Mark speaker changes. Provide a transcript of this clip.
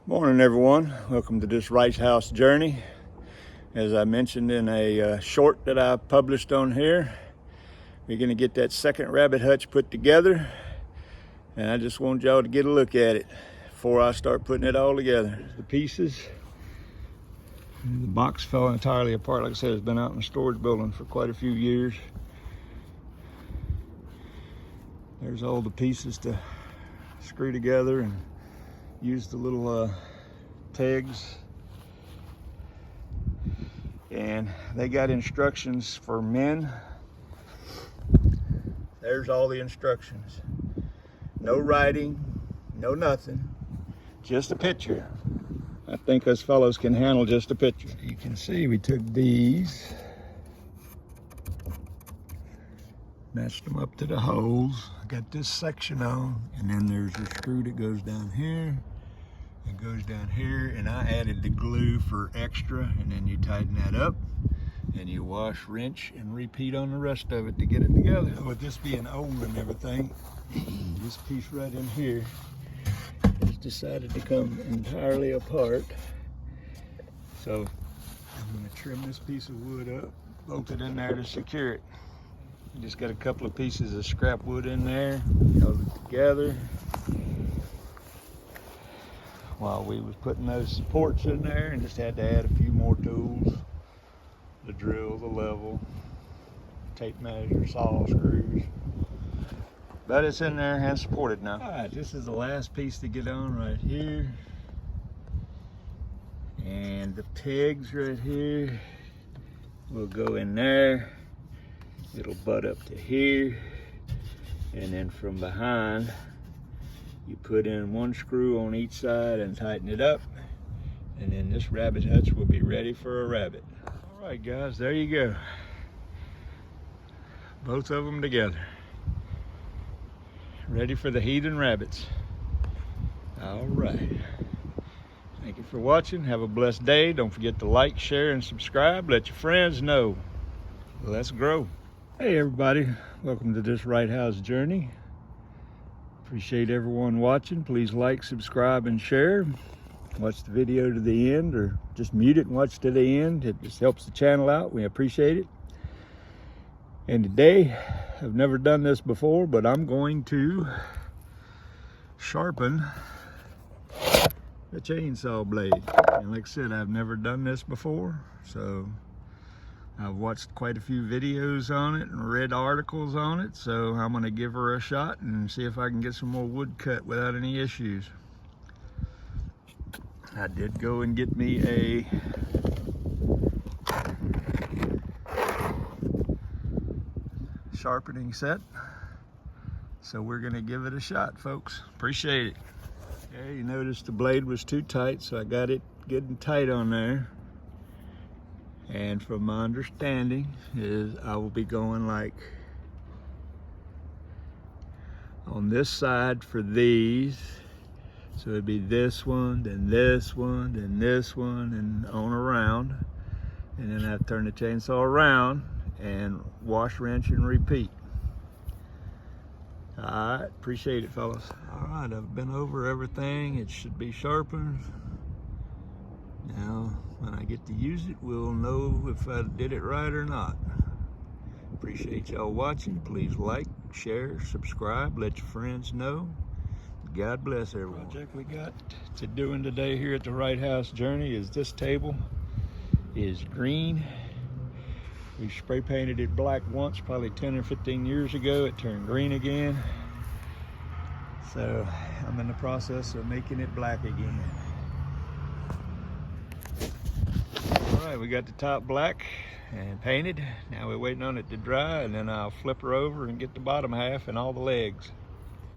Speaker 1: Morning everyone, welcome to this Rice House journey. As I mentioned in a short that I published on here, we're going to get that second rabbit hutch put together, and I just want y'all to get a look at it before I start putting it all together. The pieces, the box fell entirely apart. Like I said, it's been out in the storage building for quite a few years. There's all the pieces to screw together and use the little pegs, and they got instructions for men. There's all the instructions. No writing, no nothing, just a picture. I think us fellows can handle just a picture. You can see we took these, matched them up to the holes. I got this section on, and then there's a screw that goes down here. It goes down here, and I added the glue for extra, and then you tighten that up and you wash, wrench, and repeat on the rest of it to get it together. With this being old and everything, this piece right in here has decided to come entirely apart. So I'm going to trim this piece of wood up, bolt it in there to secure it. Just got a couple of pieces of scrap wood in there, held it together while we was putting those supports in there, and just had to add a few more tools: the drill, the level, tape measure, saw, screws. But it's in there and supported now. All right, this is the last piece to get on right here, and the pegs right here will go in there. It'll butt up to here, and then from behind you put in one screw on each side and tighten it up, and then this rabbit hutch will be ready for a rabbit. All right guys, there you go, both of them together, ready for the heathen rabbits. All right, thank you for watching. Have a blessed day. Don't forget to like, share, and subscribe. Let your friends know. Let's grow. Hey everybody, welcome to this Right House journey. Appreciate everyone watching. Please like, subscribe, and share. Watch the video to the end, or just mute it and watch to the end. It just helps the channel out. We appreciate it. And today, I've never done this before, but I'm going to sharpen the chainsaw blade. And like I said, I've never done this before, so I've watched quite a few videos on it and read articles on it, so I'm going to give her a shot and see if I can get some more wood cut without any issues. I did go and get me a sharpening set, so we're going to give it a shot, folks. Appreciate it. Okay, you noticed the blade was too tight, so I got it good and tight on there. And from my understanding is I will be going like on this side for these. So it'd be this one, then this one, then this one, and on around. And then I have to turn the chainsaw around and wash, wrench, and repeat. All right, appreciate it, fellas. All right, I've been over everything. It should be sharpened. Now, when I get to use it, we'll know if I did it right or not. Appreciate y'all watching. Please like, share, subscribe, let your friends know. God bless everyone. The project we got to doing today here at the Right House Journey is this table is green. We spray painted it black once, probably 10 or 15 years ago. It turned green again. So I'm in the process of making it black again. All right, we got the top black and painted. Now we're waiting on it to dry, and then I'll flip her over and get the bottom half and all the legs.